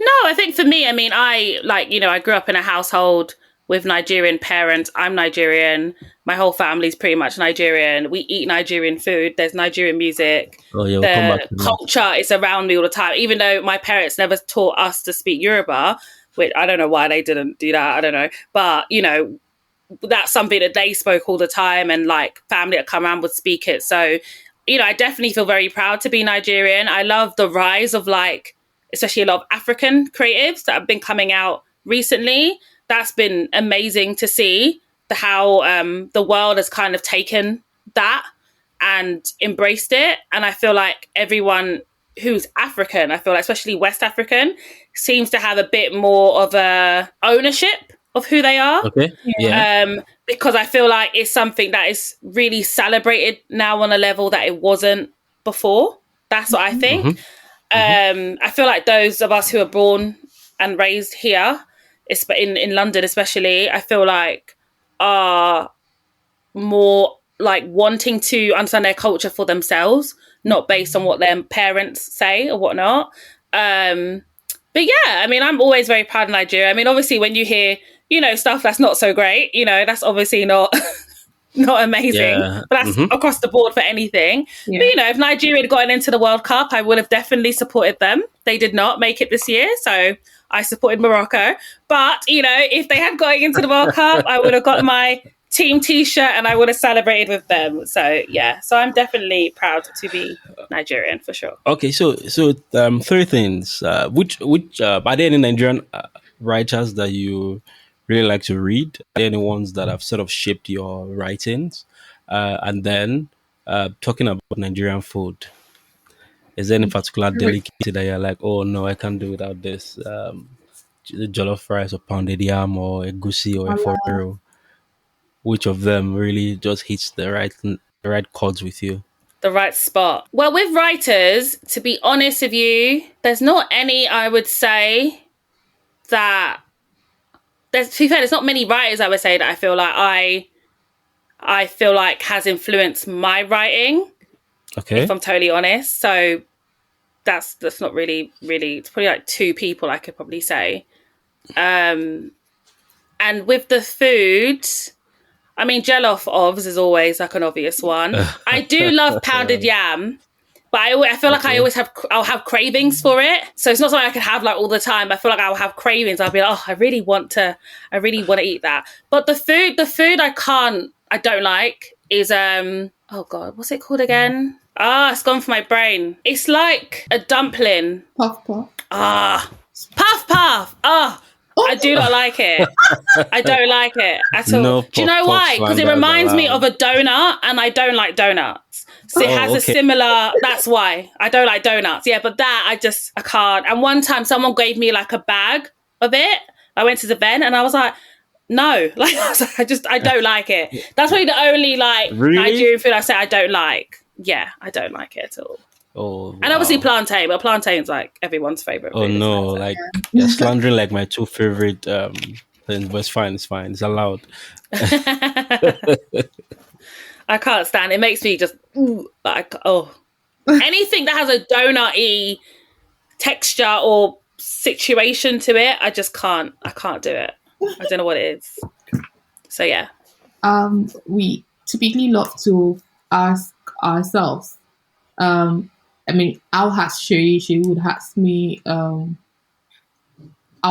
S4: No, I think for me, I mean, I grew up in a household with Nigerian parents. I'm Nigerian. My whole family's pretty much Nigerian. We eat Nigerian food. There's Nigerian music.
S2: Oh yeah, we'll come back
S4: The
S2: to that.
S4: culture is around me all the time. Even though my parents never taught us to speak Yoruba, which I don't know why they didn't do that. I don't know. But, that's something that they spoke all the time, and like family that come around would speak it. So, I definitely feel very proud to be Nigerian. I love the rise of especially a lot of African creatives that have been coming out recently. That's been amazing to see how the world has kind of taken that and embraced it. And I feel like everyone who's African, I feel like especially West African, seems to have a bit more of a ownership of who they are.
S2: Okay. Yeah.
S4: Because I feel like it's something that is really celebrated now on a level that it wasn't before. That's what I think. I feel like those of us who are born and raised here, in London especially, I feel like are more like wanting to understand their culture for themselves, not based on what their parents say or whatnot. But yeah, I mean, I'm always very proud of Nigeria. I mean, obviously, when you hear, stuff that's not so great, that's obviously not not amazing.
S2: Yeah.
S4: But that's across the board for anything.
S3: Yeah.
S4: But, if Nigeria had gotten into the World Cup, I would have definitely supported them. They did not make it this year, so I supported Morocco. But, if they had gotten into the World Cup, I would have got my team T-shirt and I would have celebrated with them. So, yeah. So I'm definitely proud to be Nigerian, for sure.
S2: Okay, so three things. Which are there any Nigerian writers that you really like to read? Are there any ones that have sort of shaped your writings? And then talking about Nigerian food, is there any particular delicacy that you're like, oh no, I can't do without this? Jollof rice or pounded yam or egusi or eforo? Which of them really just hits the right chords with you?
S4: The right spot. Well, with writers, to be honest with you, there's not any, I would say, that to be fair, there's not many writers I would say that I feel like has influenced my writing.
S2: Okay.
S4: If I'm totally honest. So that's not really, it's probably like two people I could probably say. And with the food, I mean, jollof ovs is always like an obvious one. I do love pounded yam, but I feel like I'll have cravings for it. So it's not something I can have like all the time. I feel like I'll have cravings. I'll be like, oh, I really want to eat that. But the food I don't like is, oh God, what's it called again? It's gone from my brain. It's like a dumpling.
S3: Puff puff.
S4: Puff puff. I do not like it. I don't like it at all.
S2: No
S4: Do you know why? Because it reminds me of a donut, and I don't like donuts. So it has a similar. That's why I don't like donuts. Yeah, but that I can't. And one time, someone gave me like a bag of it. I went to the event, and I was like, no, like I don't like it. That's probably the only
S2: Really?
S4: Nigerian food I say I don't like. Yeah, I don't like it at all.
S2: Oh, wow.
S4: And obviously plantain, but plantain's like everyone's favorite.
S2: Oh
S4: food,
S2: no,
S4: isn't it?
S2: like you're slandering like my two favorite things, but it's fine, it's allowed.
S4: I can't stand it. It makes me just anything that has a donut-y texture or situation to it, I can't do it. I don't know what it is. So yeah.
S3: We typically love to ask ourselves, I mean, I'll ask Seyi. She would ask me how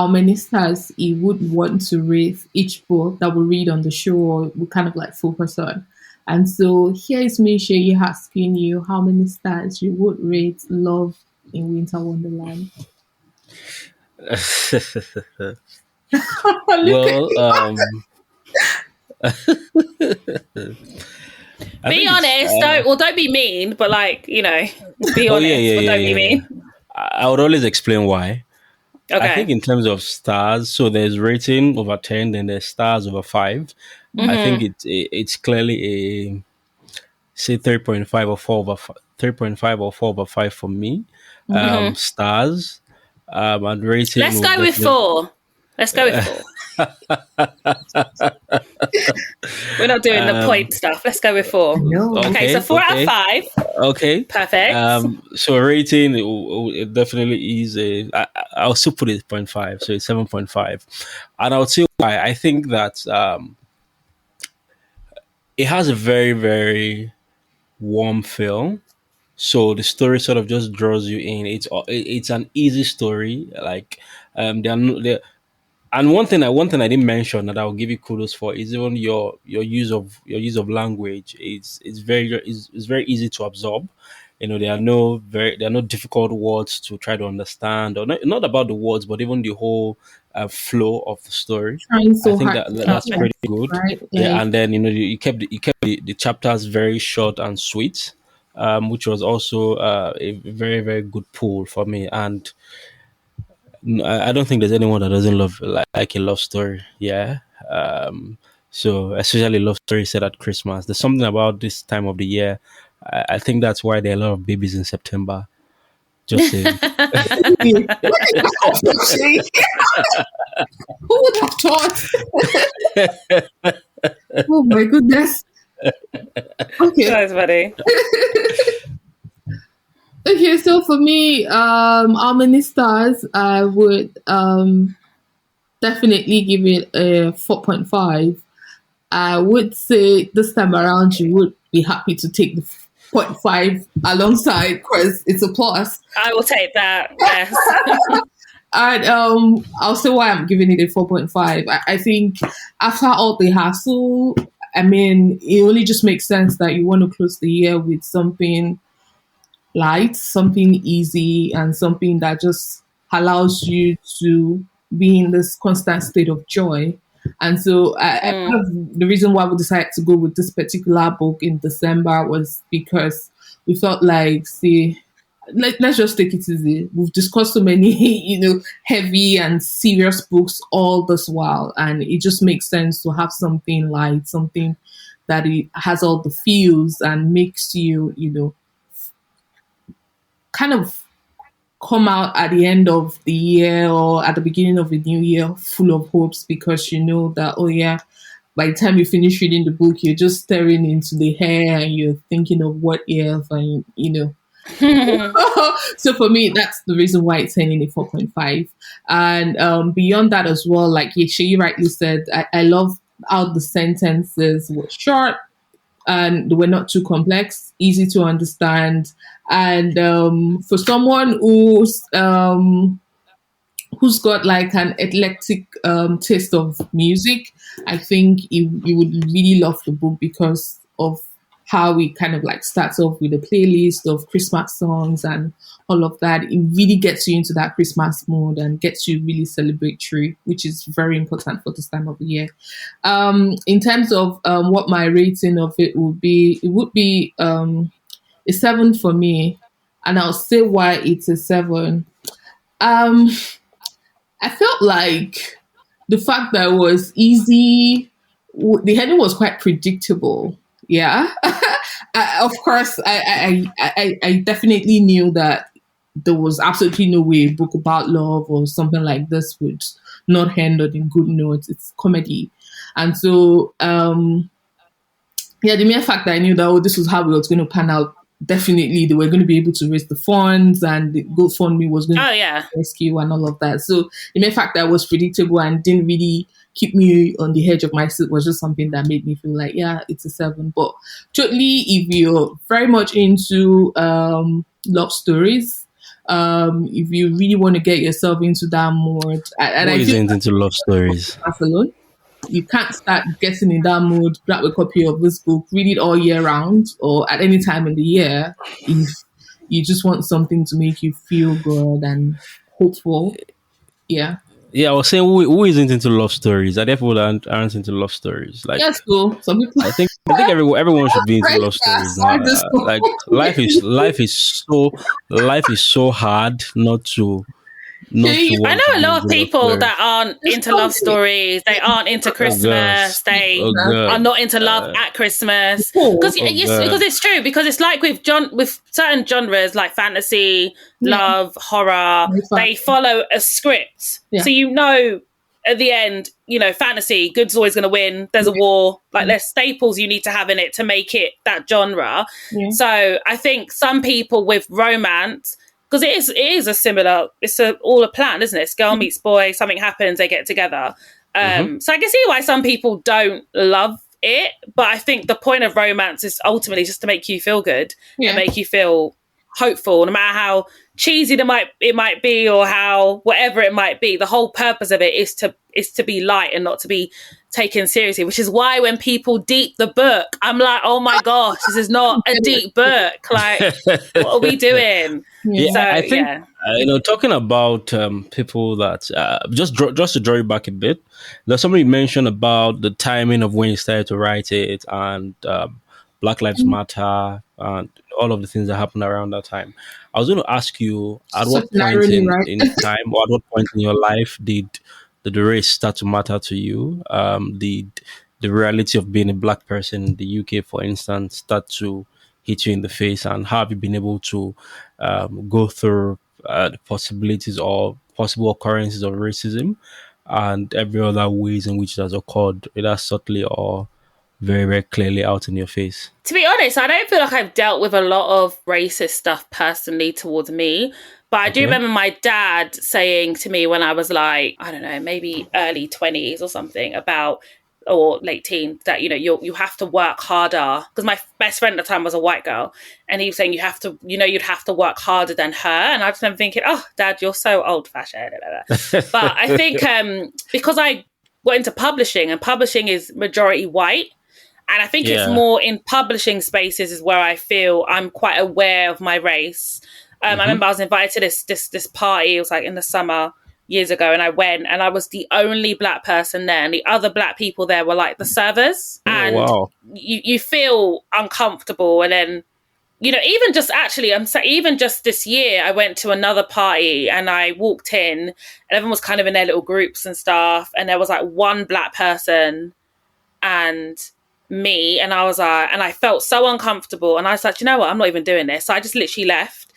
S3: many stars he would want to rate each book that we read on the show or we kind of like focus on. And so here is me, Seyi, asking you how many stars you would rate Love in Winter Wonderland.
S2: Well, I
S4: Be
S2: think it's.
S4: honest. Don't be mean, but like, be
S2: Oh yeah,
S4: honest,
S2: yeah,
S4: but
S2: yeah,
S4: don't be
S2: yeah, yeah.
S4: mean.
S2: I would always explain why. I think
S4: Okay.
S2: in terms of stars, so there's rating over 10, then there's stars over 5. I think it's clearly a say 3.5 or 4 over 3.5 or 4 over 5 for me. Stars, and rating
S4: Let's
S2: would
S4: go with
S2: definitely.
S4: 4. Let's go with 4. We're not doing the point stuff. Let's go with 4.
S3: No.
S4: Okay, so
S2: Okay,
S4: 4 out of
S2: okay,
S4: 5.
S2: okay.
S4: Perfect.
S2: So rating it definitely is a. I'll still put it 0.5, so it's 7.5, and I'll tell you why. I think that it has a very very warm feel. So the story sort of just draws you in. It's an easy story. Like there are no, there, and one thing I didn't mention that I'll give you kudos for is even your use of language. It's very easy to absorb. There are no difficult words to try to understand, or not about the words, but even the whole flow of the story.
S3: Trying
S2: I
S3: so
S2: think
S3: hard
S2: that
S3: to
S2: that-
S3: keep
S2: that's
S3: up,
S2: pretty good.
S3: right?
S2: Yeah,
S3: Like,
S2: and then you kept the chapters very short and sweet, which was also a very very good pull for me. And I don't think there's anyone that doesn't love like a love story. Yeah. So especially love story set at Christmas. There's something about this time of the year. I think that's why there are a lot of babies in September. Just saying.
S3: who would have thought? Oh my goodness. Okay.
S4: That's funny.
S3: Okay, so for me, how many stars? I would definitely give it a 4.5. I would say this time around you would be happy to take the zero point 0.5 alongside because it's a plus.
S4: I will take that. Yes.
S3: And I'll say why I'm giving it a 4.5. I think after all the hassle, I mean, it only just makes sense that you want to close the year with something light, something easy, and something that just allows you to be in this constant state of joy. And so, part of the reason why we decided to go with this particular book in December was because we felt like, see, let's just take it easy. We've discussed so many, heavy and serious books all this while, and it just makes sense to have something light, something that it has all the feels and makes you, kind of come out at the end of the year or at the beginning of a new year full of hopes because you know that, oh yeah, by the time you finish reading the book, you're just staring into the hair and you're thinking of what if, and so for me, that's the reason why it's turning a 4.5. And beyond that as well, like Yeshe rightly said, I love how the sentences were short and they were not too complex, easy to understand. And for someone who's got like an eclectic taste of music, I think you would really love the book because of how it kind of like starts off with a playlist of Christmas songs and all of that. It really gets you into that Christmas mood and gets you really celebratory, which is very important for this time of the year. In terms of what my rating of it would be, it would be a 7 for me, and I'll say why it's a 7. I felt like the fact that it was easy, the heading was quite predictable. Yeah, of course, I definitely knew that there was absolutely no way a book about love or something like this would not end on a good note. It's comedy, and so yeah, the mere fact that I knew that this was how it was going to pan out. Definitely, they were going to be able to raise the funds, and the GoFundMe was going to rescue and all of that. So the mere fact that it was predictable and didn't really keep me on the edge of my seat was just something that made me feel like, yeah, it's a 7. But totally, if you're very much into love stories, if you really want to get yourself into that mood, and
S2: Who
S3: I feel
S2: isn't into love stories?
S3: alone. You can't start getting in that mood, grab a copy of this book, read it all year round or at any time in the year if you just want something to make you feel good and hopeful. Yeah.
S2: Yeah, I was saying who isn't into love stories? I definitely aren't into love stories. Like
S3: Yes, so some people.
S2: I think everyone should be into
S3: Right,
S2: love stories now.
S3: I just
S2: Like life is so hard not to
S3: Shay,
S4: I
S2: want to
S4: know a
S2: be
S4: lot of
S2: into love
S4: people
S2: stories.
S4: that aren't
S3: it's
S4: into love
S3: something.
S4: stories. They aren't into
S2: Oh god,
S4: Christmas. They
S2: oh
S4: are
S2: god,
S4: not into love at Christmas
S3: Oh,
S2: oh
S4: because
S2: god.
S4: it's true, because it's like with certain genres like fantasy,
S3: yeah,
S4: love, horror,
S3: in
S4: they
S3: fact,
S4: follow a script.
S3: yeah.
S4: So at the end, fantasy, good's always going to win. There's a war. Like, there's staples you need to have in it to make it that genre.
S3: Yeah.
S4: So I think some people with romance, because it is all a plan, isn't it? It's girl meets boy, something happens, they get together.
S2: Mm-hmm.
S4: So I can see why some people don't love it, but I think the point of romance is ultimately just to make you feel good and
S3: Yeah.
S4: make you feel hopeful, no matter how cheesy it might be, or how whatever it might be. The whole purpose of it is to be light and not to be taken seriously, which is why when people deep the book, I'm like, oh my gosh, this is not a deep book. Like, what are we doing?
S3: Yeah.
S2: Yeah,
S4: So
S2: I think
S4: yeah.
S2: talking about people that just to draw you back a bit. There's somebody mentioned about the timing of when you started to write it, and Black Lives Matter, and all of the things that happened around that time. I was going to ask you, at
S3: Such
S2: what
S3: an
S2: point
S3: irony,
S2: in
S3: right?
S2: time, or at what point in your life did the race start to matter to you? Did the reality of being a black person in the UK, for instance, start to hit you in the face, and how have you been able to go through the possibilities or possible occurrences of racism and every other ways in which it has occurred, either subtly or very, very clearly out in your face?
S4: To be honest, I don't feel like I've dealt with a lot of racist stuff personally towards me. But I do
S2: Okay.
S4: remember my dad saying to me when I was like, I don't know, maybe early 20s or something, or late teens, that you have to work harder, because my best friend at the time was a white girl, and he was saying you'd have to work harder than her. And I just remember thinking, oh, Dad, you're so old fashioned. But I think because I got into publishing, and publishing is majority white, and I think it's
S2: Yeah.
S4: more in publishing spaces is where I feel I'm quite aware of my race. I remember I was invited to this party. It was like in the summer years ago, and I went, and I was the only black person there, and the other black people there were like the servers,
S2: Oh,
S4: and
S2: wow.
S4: you feel uncomfortable. And then even just this year, I went to another party, and I walked in, and everyone was kind of in their little groups and stuff, and there was like one black person and me, and I was and I felt so uncomfortable, and I was like, you know what, I'm not even doing this. So I just literally left.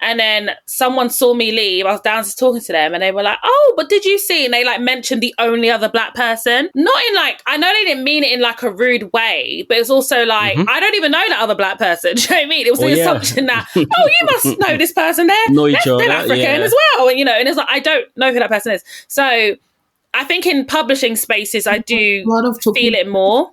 S4: And then someone saw me leave. I was downstairs talking to them, and they were like, oh, but did you see? And they like mentioned the only other black person. Not in like, I know they didn't mean it in like a rude way, but it's also like, I don't even know that other black person. Do you know what I mean? It was the
S2: yeah.
S4: assumption that, oh, you must know this person there.
S2: Know each
S4: They're
S2: other,
S4: African
S2: yeah.
S4: as well. And it's like, I don't know who that person is. So I think in publishing spaces, I do
S3: A lot of
S4: feel it more,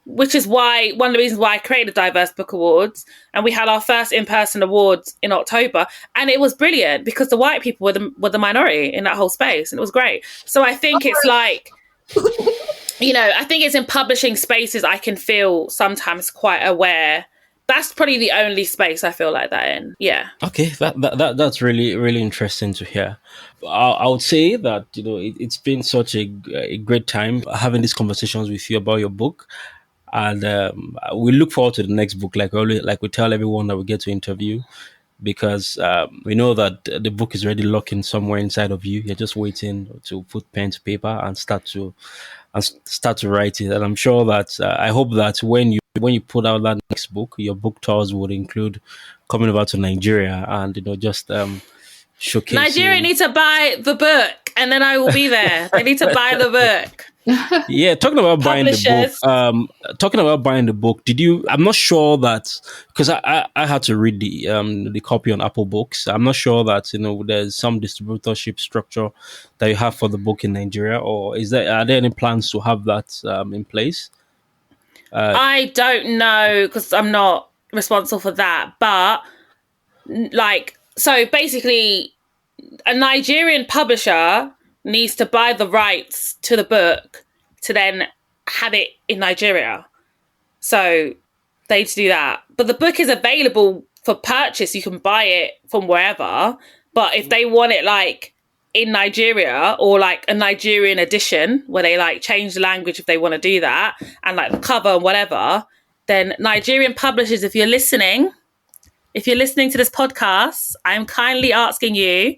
S4: which is one of the reasons why I created Diverse Book Awards, and we had our first in-person awards in October, and it was brilliant because the white people were the minority in that whole space, and it was great. So I think it's like, I think it's in publishing spaces I can feel sometimes quite aware. That's probably the only space I feel like that in. Yeah.
S2: Okay, that's really, really interesting to hear. I would say that it's been such a great time having these conversations with you about your book, and we look forward to the next book. Like we tell everyone that we get to interview, because we know that the book is already locking somewhere inside of you. You're just waiting to put pen to paper and start to write it. And I'm sure that I hope that when you put out that next book, your book tours would include coming over to Nigeria and just showcasing.
S4: Nigeria need to buy the book, and then I will be there. They need to buy the book.
S2: Yeah, talking about buying the
S4: Publishers.
S2: book. Talking about buying the book, did you? I'm not sure that, because I had to read the copy on Apple Books. I'm not sure that there's some distributorship structure that you have for the book in Nigeria, or are there any plans to have that in place?
S4: I don't know, because I'm not responsible for that. But so basically, a Nigerian publisher needs to buy the rights to the book to then have it in Nigeria. So they need to do that. But the book is available for purchase. You can buy it from wherever. But if they want it like in Nigeria, or like a Nigerian edition where they like change the language if they want to do that, and like the cover and whatever, then Nigerian publishers, if you're listening to this podcast, I'm kindly asking you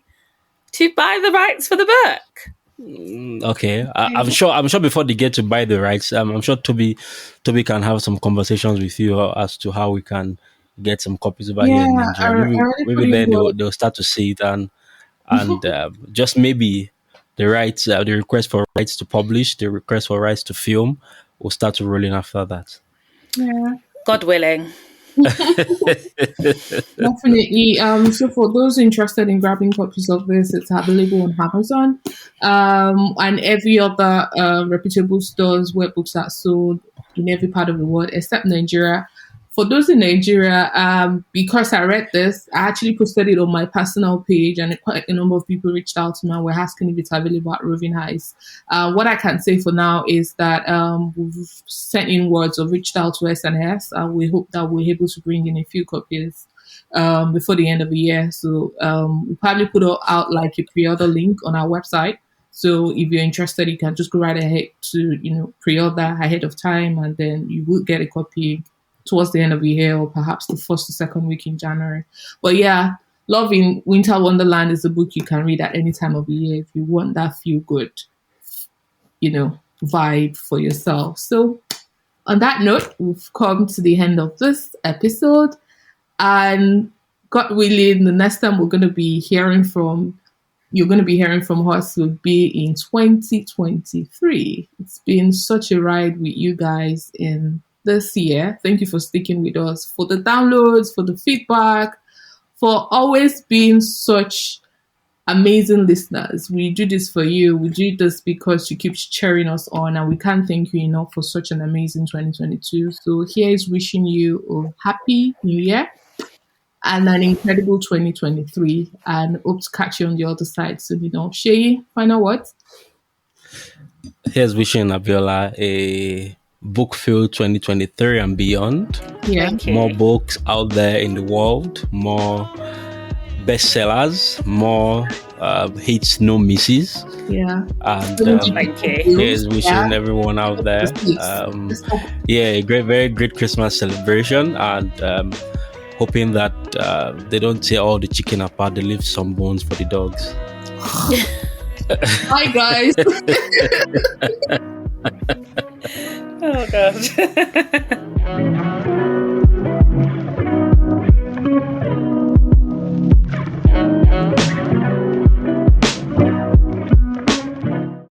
S4: to buy the rights for the book.
S2: Okay, I'm sure before they get to buy the rights, I'm sure Toby can have some conversations with you as to how we can get some copies over here in Nigeria. Maybe then they'll start to see it, and just maybe the rights, the request for rights to publish, the request for rights to film will start to roll in after that.
S3: Yeah.
S4: God willing.
S3: Definitely. So for those interested in grabbing copies of this, it's available on Amazon, and every other reputable stores where books are sold in every part of the world except Nigeria. For those in Nigeria, because I read this, I actually posted it on my personal page, and quite a number of people reached out to me and were asking if it's available at Roving Heights. What I can say for now is that we've sent in words or reached out to SNS, and we hope that we're able to bring in a few copies before the end of the year. So we'll probably put out like a pre-order link on our website. So if you're interested, you can just go right ahead to pre-order ahead of time, and then you will get a copy towards the end of the year, or perhaps the first or second week in January. But yeah, Love in Winter Wonderland is a book you can read at any time of the year if you want that feel good, vibe for yourself. So on that note, we've come to the end of this episode, and God willing, the next time you're going to be hearing from us will be in 2023. It's been such a ride with you guys in this year. Thank you for sticking with us, for the downloads, for the feedback, for always being such amazing listeners. We do this for you. We do this because you keep cheering us on, and we can't thank you enough for such an amazing 2022. So here is wishing you a happy new year and an incredible 2023, and hope to catch you on the other side soon. Seyi, final words?
S2: Here's wishing Abiola a book-filled 2023 and beyond.
S3: Yeah.
S2: More books out there in the world, more bestsellers, more hits, no misses.
S3: Yeah.
S2: And
S4: Thank you.
S2: here's wishing everyone out there a very great Christmas celebration, and hoping that they don't tear all the chicken apart, they leave some bones for the dogs.
S3: Bye, guys.
S4: Oh, God.